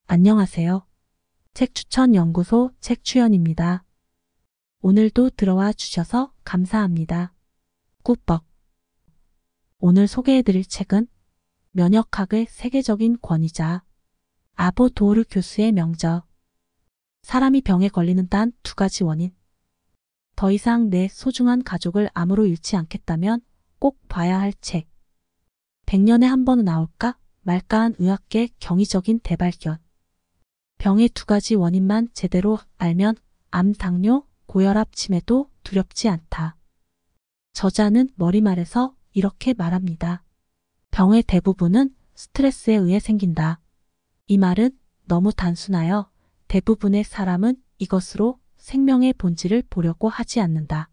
안녕하세요. 책추천연구소 책추연입니다. 오늘도 들어와 주셔서 감사합니다. 꾸벅. 오늘 소개해드릴 책은 면역학의 세계적인 권위자 아보 도르 교수의 명저. 사람이 병에 걸리는 단 2가지 원인. 더 이상 내 소중한 가족을 암으로 잃지 않겠다면 꼭 봐야 할 책. 100년에 한 번은 나올까 말까한 의학계 경이적인 대발견. 병의 2가지 원인만 제대로 알면 암, 당뇨, 고혈압, 치매도 두렵지 않다. 저자는 머리말에서 이렇게 말합니다. 병의 대부분은 스트레스에 의해 생긴다. 이 말은 너무 단순하여 대부분의 사람은 이것으로 생명의 본질을 보려고 하지 않는다.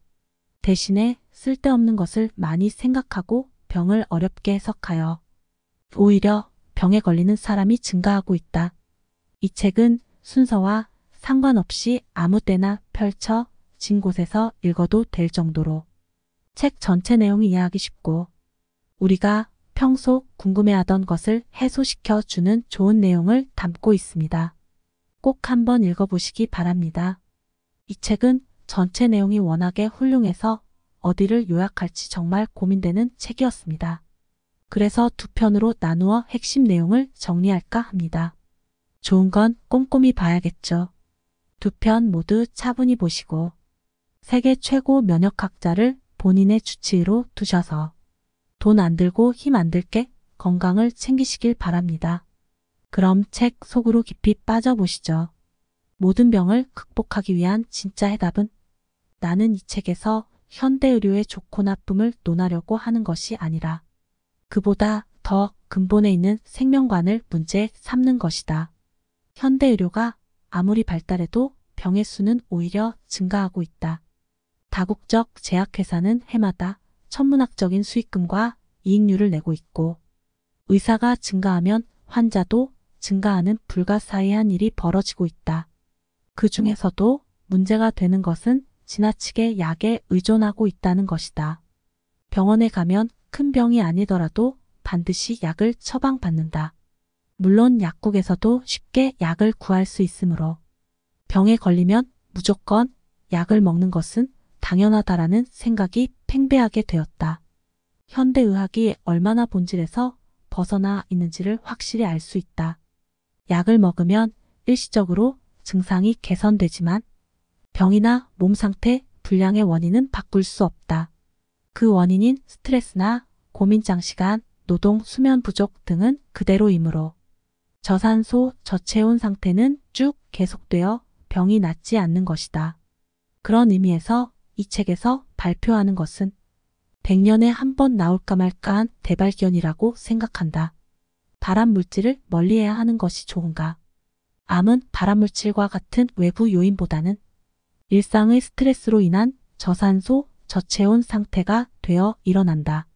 대신에 쓸데없는 것을 많이 생각하고 병을 어렵게 해석하여 오히려 병에 걸리는 사람이 증가하고 있다. 이 책은 순서와 상관없이 아무 때나 펼쳐진 곳에서 읽어도 될 정도로 책 전체 내용이 이해하기 쉽고 우리가 평소 궁금해하던 것을 해소시켜 주는 좋은 내용을 담고 있습니다. 꼭 한번 읽어보시기 바랍니다. 이 책은 전체 내용이 워낙에 훌륭해서 어디를 요약할지 정말 고민되는 책이었습니다. 그래서 2편으로 나누어 핵심 내용을 정리할까 합니다. 좋은 건 꼼꼼히 봐야겠죠. 2편 모두 차분히 보시고 세계 최고 면역학자를 본인의 주치의로 두셔서 돈 안 들고 힘 안 들게 건강을 챙기시길 바랍니다. 그럼 책 속으로 깊이 빠져보시죠. 모든 병을 극복하기 위한 진짜 해답은 나는 이 책에서 현대의료의 좋고 나쁨을 논하려고 하는 것이 아니라 그보다 더 근본에 있는 생명관을 문제 삼는 것이다. 현대의료가 아무리 발달해도 병의 수는 오히려 증가하고 있다. 다국적 제약회사는 해마다 천문학적인 수익금과 이익률을 내고 있고 의사가 증가하면 환자도 증가하는 불가사의한 일이 벌어지고 있다. 그 중에서도 문제가 되는 것은 지나치게 약에 의존하고 있다는 것이다. 병원에 가면 큰 병이 아니더라도 반드시 약을 처방받는다. 물론 약국에서도 쉽게 약을 구할 수 있으므로 병에 걸리면 무조건 약을 먹는 것은 당연하다라는 생각이 팽배하게 되었다. 현대의학이 얼마나 본질에서 벗어나 있는지를 확실히 알 수 있다. 약을 먹으면 일시적으로 증상이 개선되지만 병이나 몸 상태 불량의 원인은 바꿀 수 없다. 그 원인인 스트레스나 고민 장시간, 노동, 수면 부족 등은 그대로이므로 저산소, 저체온 상태는 쭉 계속되어 병이 낫지 않는 것이다. 그런 의미에서 이 책에서 발표하는 것은 100년에 한 번 나올까 말까한 대발견이라고 생각한다. 발암물질을 멀리해야 하는 것이 좋은가? 암은 발암물질과 같은 외부 요인보다는 일상의 스트레스로 인한 저산소, 저체온 상태가 되어 일어난다.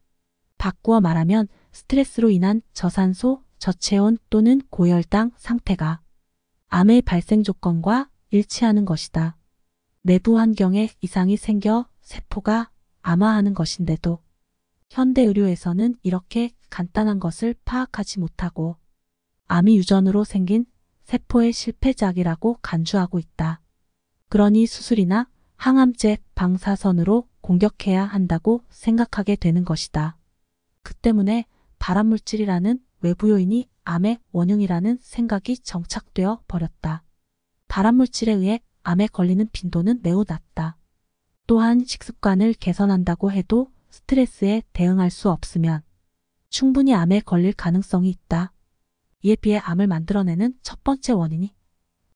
바꾸어 말하면 스트레스로 인한 저산소, 저체온 또는 고혈당 상태가 암의 발생 조건과 일치하는 것이다. 내부 환경에 이상이 생겨 세포가 암화하는 것인데도 현대의료에서는 이렇게 간단한 것을 파악하지 못하고 암이 유전으로 생긴 세포의 실패작이라고 간주하고 있다. 그러니 수술이나 항암제 방사선으로 공격해야 한다고 생각하게 되는 것이다. 그 때문에 발암물질이라는 외부 요인이 암의 원흉이라는 생각이 정착되어 버렸다. 발암물질에 의해 암에 걸리는 빈도는 매우 낮다. 또한 식습관을 개선한다고 해도 스트레스에 대응할 수 없으면 충분히 암에 걸릴 가능성이 있다. 이에 비해 암을 만들어내는 첫 번째 원인이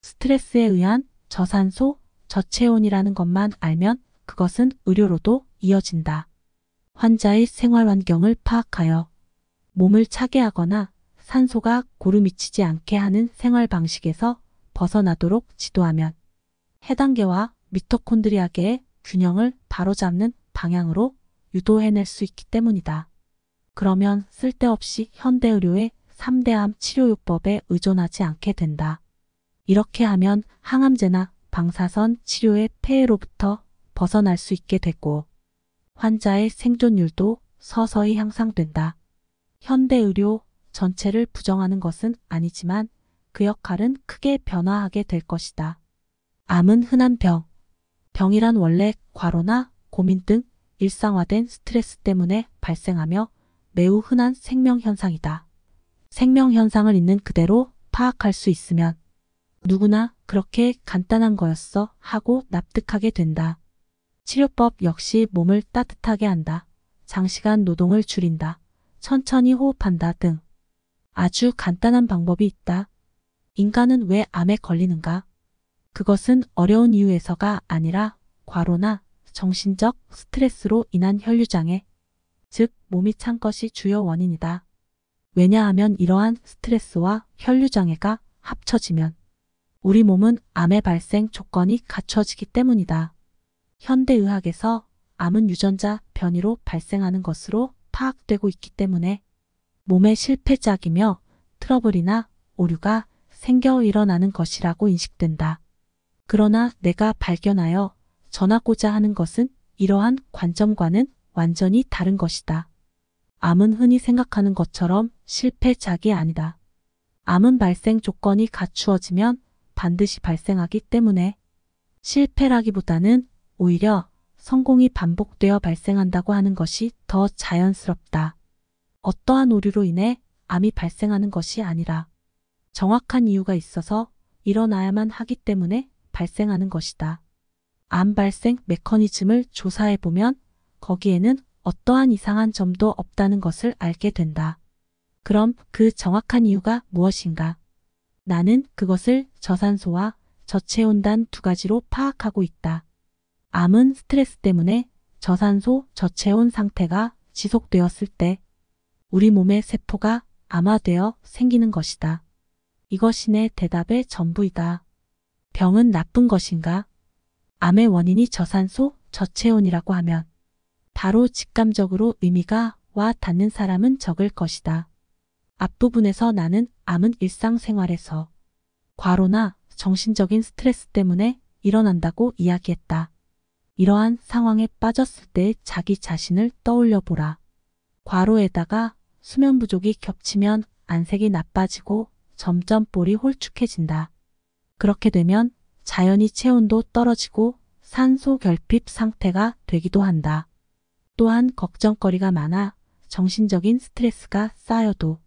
스트레스에 의한 저산소, 저체온이라는 것만 알면 그것은 의료로도 이어진다. 환자의 생활 환경을 파악하여 몸을 차게 하거나 산소가 고루 미치지 않게 하는 생활 방식에서 벗어나도록 지도하면 해당계와 미토콘드리아계의 균형을 바로잡는 방향으로 유도해낼 수 있기 때문이다. 그러면 쓸데없이 현대의료의 3대 암 치료요법에 의존하지 않게 된다. 이렇게 하면 항암제나 방사선 치료의 폐해로부터 벗어날 수 있게 되고 환자의 생존율도 서서히 향상된다. 현대의료 전체를 부정하는 것은 아니지만 그 역할은 크게 변화하게 될 것이다. 암은 흔한 병. 병이란 원래 과로나 고민 등 일상화된 스트레스 때문에 발생하며 매우 흔한 생명현상이다. 생명현상을 있는 그대로 파악할 수 있으면 누구나 그렇게 간단한 거였어 하고 납득하게 된다. 치료법 역시 몸을 따뜻하게 한다. 장시간 노동을 줄인다. 천천히 호흡한다 등 아주 간단한 방법이 있다. 인간은 왜 암에 걸리는가? 그것은 어려운 이유에서가 아니라 과로나 정신적 스트레스로 인한 혈류장애, 즉 몸이 찬 것이 주요 원인이다. 왜냐하면 이러한 스트레스와 혈류장애가 합쳐지면 우리 몸은 암의 발생 조건이 갖춰지기 때문이다. 현대의학에서 암은 유전자 변이로 발생하는 것으로 파악되고 있기 때문에 몸의 실패작이며 트러블이나 오류가 생겨 일어나는 것이라고 인식된다. 그러나 내가 발견하여 전하고자 하는 것은 이러한 관점과는 완전히 다른 것이다. 암은 흔히 생각하는 것처럼 실패작이 아니다. 암은 발생 조건이 갖추어지면 반드시 발생하기 때문에 실패라기보다는 오히려 성공이 반복되어 발생한다고 하는 것이 더 자연스럽다. 어떠한 오류로 인해 암이 발생하는 것이 아니라 정확한 이유가 있어서 일어나야만 하기 때문에 발생하는 것이다. 암 발생 메커니즘을 조사해보면 거기에는 어떠한 이상한 점도 없다는 것을 알게 된다. 그럼 그 정확한 이유가 무엇인가? 나는 그것을 저산소와 저체온 단 두 가지로 파악하고 있다. 암은 스트레스 때문에 저산소, 저체온 상태가 지속되었을 때 우리 몸의 세포가 암화되어 생기는 것이다. 이것이 내 대답의 전부이다. 병은 나쁜 것인가? 암의 원인이 저산소, 저체온이라고 하면 바로 직감적으로 의미가 와 닿는 사람은 적을 것이다. 앞부분에서 나는 암은 일상생활에서 과로나 정신적인 스트레스 때문에 일어난다고 이야기했다. 이러한 상황에 빠졌을 때 자기 자신을 떠올려 보라. 과로에다가 수면 부족이 겹치면 안색이 나빠지고 점점 볼이 홀쭉해진다. 그렇게 되면 자연히 체온도 떨어지고 산소 결핍 상태가 되기도 한다. 또한 걱정거리가 많아 정신적인 스트레스가 쌓여도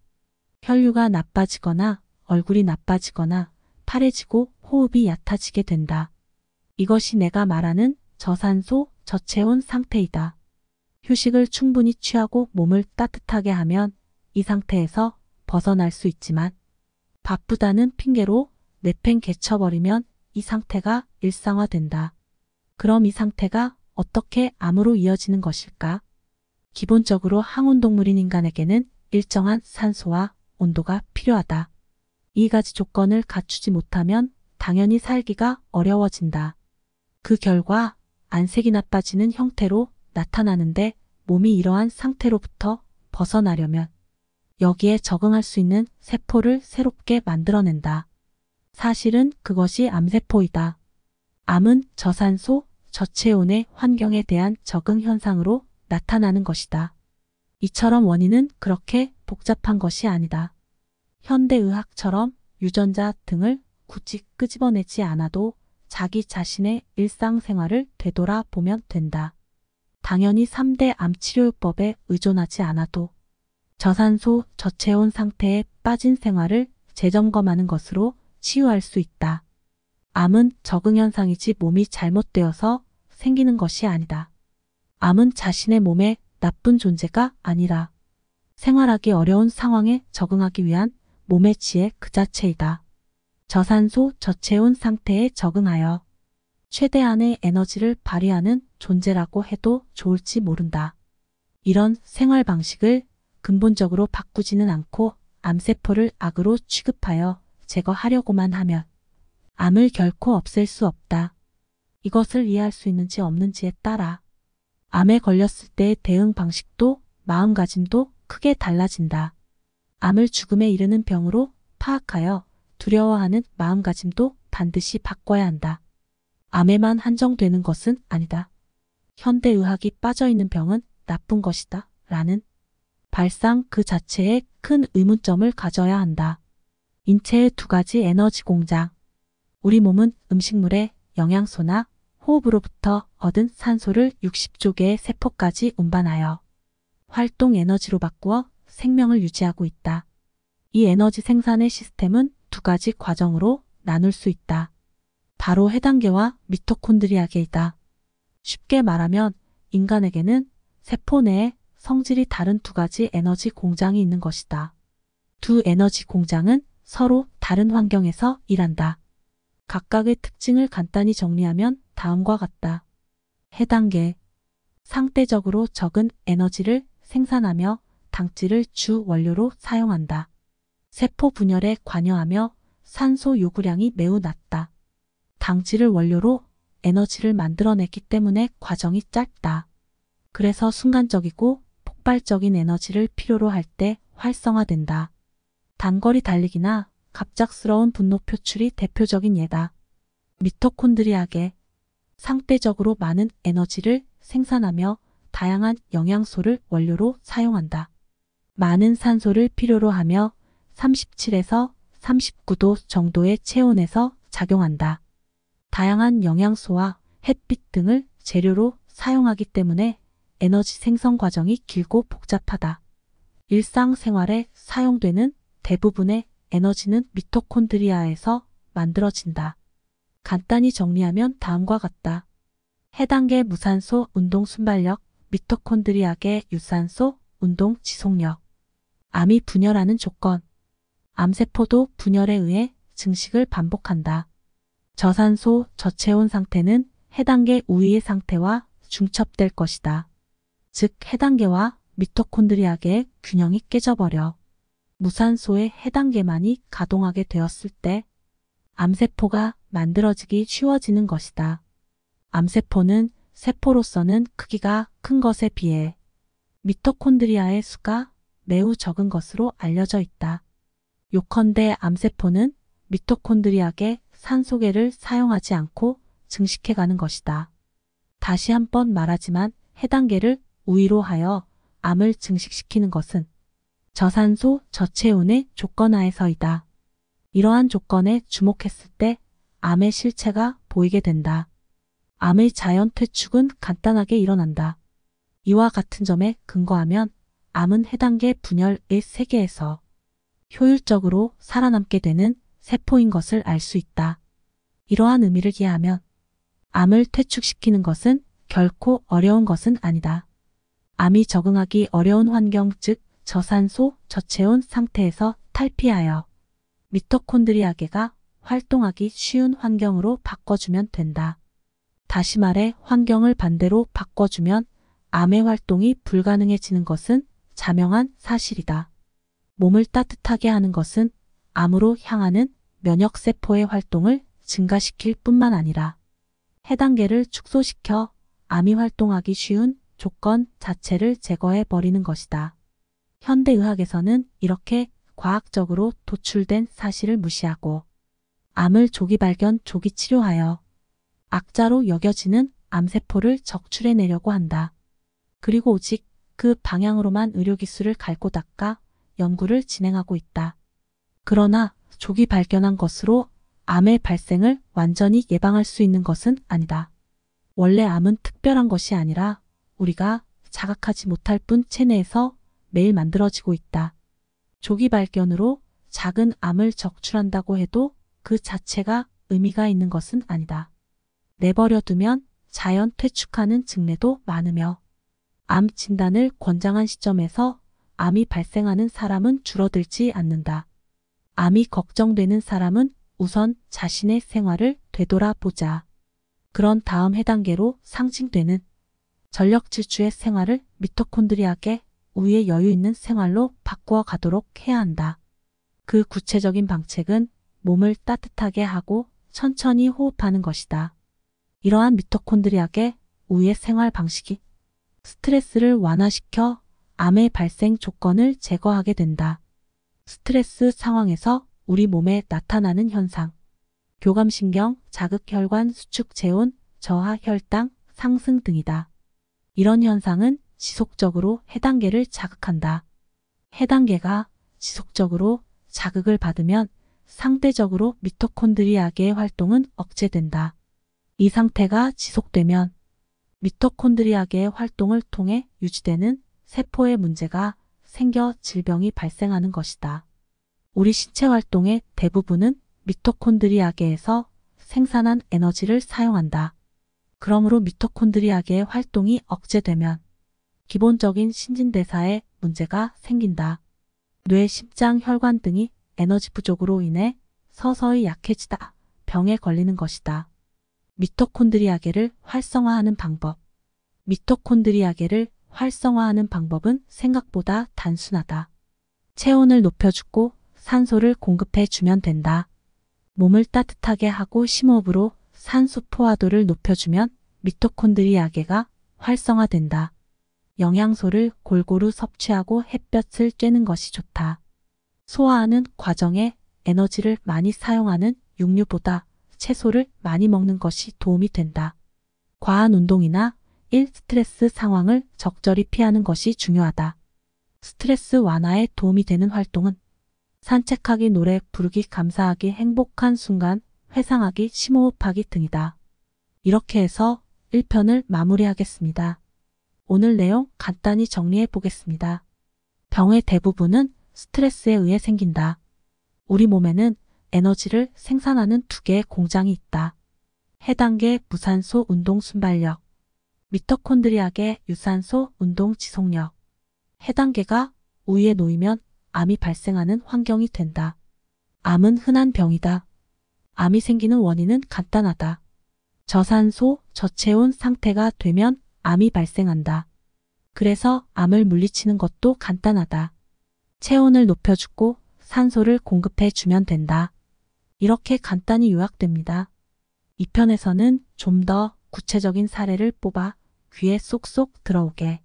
혈류가 나빠지거나 얼굴이 나빠지거나 파래지고 호흡이 얕아지게 된다. 이것이 내가 말하는 저산소, 저체온 상태이다. 휴식을 충분히 취하고 몸을 따뜻하게 하면 이 상태에서 벗어날 수 있지만 바쁘다는 핑계로 내팽개쳐버리면 이 상태가 일상화된다. 그럼 이 상태가 어떻게 암으로 이어지는 것일까? 기본적으로 항온동물인 인간에게는 일정한 산소와 온도가 필요하다. 이 가지 조건을 갖추지 못하면 당연히 살기가 어려워진다. 그 결과 안색이 나빠지는 형태로 나타나는데 몸이 이러한 상태로부터 벗어나려면 여기에 적응할 수 있는 세포를 새롭게 만들어낸다. 사실은 그것이 암세포이다. 암은 저산소, 저체온의 환경에 대한 적응 현상으로 나타나는 것이다. 이처럼 원인은 그렇게 복잡한 것이 아니다. 현대의학처럼 유전자 등을 굳이 끄집어내지 않아도 자기 자신의 일상생활을 되돌아보면 된다. 당연히 3대 암치료요법에 의존하지 않아도 저산소, 저체온 상태에 빠진 생활을 재점검하는 것으로 치유할 수 있다. 암은 적응현상이지 몸이 잘못되어서 생기는 것이 아니다. 암은 자신의 몸에 나쁜 존재가 아니라 생활하기 어려운 상황에 적응하기 위한 몸의 지혜 그 자체이다. 저산소, 저체온 상태에 적응하여 최대한의 에너지를 발휘하는 존재라고 해도 좋을지 모른다. 이런 생활 방식을 근본적으로 바꾸지는 않고 암세포를 악으로 취급하여 제거하려고만 하면 암을 결코 없앨 수 없다. 이것을 이해할 수 있는지 없는지에 따라 암에 걸렸을 때의 대응 방식도 마음가짐도 크게 달라진다. 암을 죽음에 이르는 병으로 파악하여 두려워하는 마음가짐도 반드시 바꿔야 한다. 암에만 한정되는 것은 아니다. 현대의학이 빠져있는 병은 나쁜 것이다. 라는 발상 그 자체에 큰 의문점을 가져야 한다. 인체의 두 가지 에너지 공장. 우리 몸은 음식물의 영양소나 호흡으로부터 얻은 산소를 60조 개의 세포까지 운반하여 활동 에너지로 바꾸어 생명을 유지하고 있다. 이 에너지 생산의 시스템은 두 가지 과정으로 나눌 수 있다. 바로 해당계와 미토콘드리아계이다. 쉽게 말하면 인간에게는 세포 내에 성질이 다른 두 가지 에너지 공장이 있는 것이다. 두 에너지 공장은 서로 다른 환경에서 일한다. 각각의 특징을 간단히 정리하면 다음과 같다. 해당계, 상대적으로 적은 에너지를 생산하며 당질을 주 원료로 사용한다. 세포 분열에 관여하며 산소 요구량이 매우 낮다. 당질을 원료로 에너지를 만들어냈기 때문에 과정이 짧다. 그래서 순간적이고 폭발적인 에너지를 필요로 할 때 활성화된다. 단거리 달리기나 갑작스러운 분노 표출이 대표적인 예다. 미토콘드리아계, 상대적으로 많은 에너지를 생산하며 다양한 영양소를 원료로 사용한다. 많은 산소를 필요로 하며 37에서 39도 정도의 체온에서 작용한다. 다양한 영양소와 햇빛 등을 재료로 사용하기 때문에 에너지 생성 과정이 길고 복잡하다. 일상생활에 사용되는 대부분의 에너지는 미토콘드리아에서 만들어진다. 간단히 정리하면 다음과 같다. 해당계 무산소 운동 순발력, 미토콘드리아계 유산소 운동 지속력. 암이 분열하는 조건. 암세포도 분열에 의해 증식을 반복한다. 저산소, 저체온 상태는 해당계 우위의 상태와 중첩될 것이다. 즉 해당계와 미토콘드리아계의 균형이 깨져버려 무산소의 해당계만이 가동하게 되었을 때 암세포가 만들어지기 쉬워지는 것이다. 암세포는 세포로서는 크기가 큰 것에 비해 미토콘드리아의 수가 매우 적은 것으로 알려져 있다. 요컨대 암세포는 미토콘드리아계 산소계를 사용하지 않고 증식해가는 것이다. 다시 한번 말하지만 해당계를 우위로 하여 암을 증식시키는 것은 저산소, 저체온의 조건하에서이다. 이러한 조건에 주목했을 때 암의 실체가 보이게 된다. 암의 자연 퇴축은 간단하게 일어난다. 이와 같은 점에 근거하면 암은 해당계 분열의 세계에서 효율적으로 살아남게 되는 세포인 것을 알 수 있다. 이러한 의미를 이해하면 암을 퇴축시키는 것은 결코 어려운 것은 아니다. 암이 적응하기 어려운 환경 즉 저산소, 저체온 상태에서 탈피하여 미토콘드리아계가 활동하기 쉬운 환경으로 바꿔주면 된다. 다시 말해 환경을 반대로 바꿔주면 암의 활동이 불가능해지는 것은 자명한 사실이다. 몸을 따뜻하게 하는 것은 암으로 향하는 면역세포의 활동을 증가시킬 뿐만 아니라 해당계를 축소시켜 암이 활동하기 쉬운 조건 자체를 제거해 버리는 것이다. 현대의학에서는 이렇게 과학적으로 도출된 사실을 무시하고 암을 조기 발견, 조기 치료하여 악자로 여겨지는 암세포를 적출해내려고 한다. 그리고 오직 그 방향으로만 의료기술을 갈고 닦아 연구를 진행하고 있다. 그러나 조기 발견한 것으로 암의 발생을 완전히 예방할 수 있는 것은 아니다. 원래 암은 특별한 것이 아니라 우리가 자각하지 못할 뿐 체내에서 매일 만들어지고 있다. 조기 발견으로 작은 암을 적출한다고 해도 그 자체가 의미가 있는 것은 아니다. 내버려 두면 자연 퇴축하는 증례도 많으며 암 진단을 권장한 시점에서 암이 발생하는 사람은 줄어들지 않는다. 암이 걱정되는 사람은 우선 자신의 생활을 되돌아보자. 그런 다음 해당계로 상징되는 전력 질주의 생활을 미토콘드리아계 우위에 여유 있는 생활로 바꾸어 가도록 해야 한다. 그 구체적인 방책은 몸을 따뜻하게 하고 천천히 호흡하는 것이다. 이러한 미토콘드리아계 우위의 생활 방식이 스트레스를 완화시켜 암의 발생 조건을 제거하게 된다. 스트레스 상황에서 우리 몸에 나타나는 현상, 교감신경, 자극혈관, 수축체온, 저하 혈당 상승 등이다. 이런 현상은 지속적으로 해당계를 자극한다. 해당계가 지속적으로 자극을 받으면 상대적으로 미토콘드리아계의 활동은 억제된다. 이 상태가 지속되면 미토콘드리아계의 활동을 통해 유지되는 세포에 문제가 생겨 질병이 발생하는 것이다. 우리 신체 활동의 대부분은 미토콘드리아계에서 생산한 에너지를 사용한다. 그러므로 미토콘드리아계의 활동이 억제되면 기본적인 신진대사에 문제가 생긴다. 뇌, 심장, 혈관 등이 에너지 부족으로 인해 서서히 약해지다 병에 걸리는 것이다. 미토콘드리아계를 활성화하는 방법. 미토콘드리아계를 활성화하는 방법은 생각보다 단순하다. 체온을 높여주고 산소를 공급해 주면 된다. 몸을 따뜻하게 하고 심호흡으로 산소 포화도를 높여주면 미토콘드리아계가 활성화된다. 영양소를 골고루 섭취하고 햇볕을 쬐는 것이 좋다. 소화하는 과정에 에너지를 많이 사용하는 육류보다 채소를 많이 먹는 것이 도움이 된다. 과한 운동이나 스트레스 상황을 적절히 피하는 것이 중요하다. 스트레스 완화에 도움이 되는 활동은 산책하기, 노래 부르기, 감사하기, 행복한 순간, 회상하기, 심호흡하기 등이다. 이렇게 해서 1편을 마무리하겠습니다. 오늘 내용 간단히 정리해 보겠습니다. 병의 대부분은 스트레스에 의해 생긴다. 우리 몸에는 에너지를 생산하는 두 개의 공장이 있다. 해당계 무산소 운동 순발력, 미토콘드리아계 유산소 운동 지속력. 해당계가 우위에 놓이면 암이 발생하는 환경이 된다. 암은 흔한 병이다. 암이 생기는 원인은 간단하다. 저산소, 저체온 상태가 되면 암이 발생한다. 그래서 암을 물리치는 것도 간단하다. 체온을 높여주고 산소를 공급해 주면 된다. 이렇게 간단히 요약됩니다. 2편에서는 좀 더 구체적인 사례를 뽑아 귀에 쏙쏙 들어오게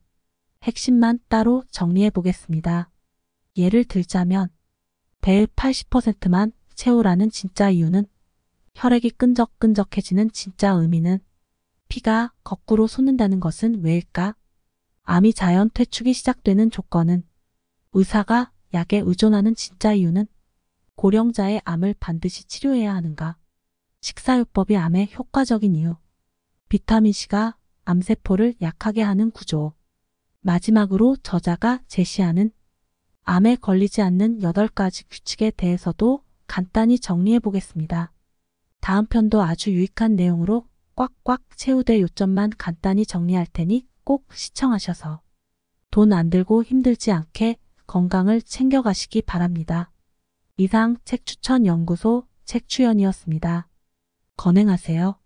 핵심만 따로 정리해 보겠습니다. 예를 들자면 배의 80%만 채우라는 진짜 이유는, 혈액이 끈적끈적해지는 진짜 의미는, 피가 거꾸로 솟는다는 것은 왜일까? 암이 자연 퇴축이 시작되는 조건은, 의사가 약에 의존하는 진짜 이유는, 고령자의 암을 반드시 치료해야 하는가? 식사요법이 암에 효과적인 이유, 비타민C가 암세포를 약하게 하는 구조. 마지막으로 저자가 제시하는 암에 걸리지 않는 8가지 규칙에 대해서도 간단히 정리해 보겠습니다. 다음 편도 아주 유익한 내용으로 꽉꽉 채우되 요점만 간단히 정리할 테니 꼭 시청하셔서 돈 안 들고 힘들지 않게 건강을 챙겨가시기 바랍니다. 이상 책추천연구소 책추연이었습니다. 건행하세요.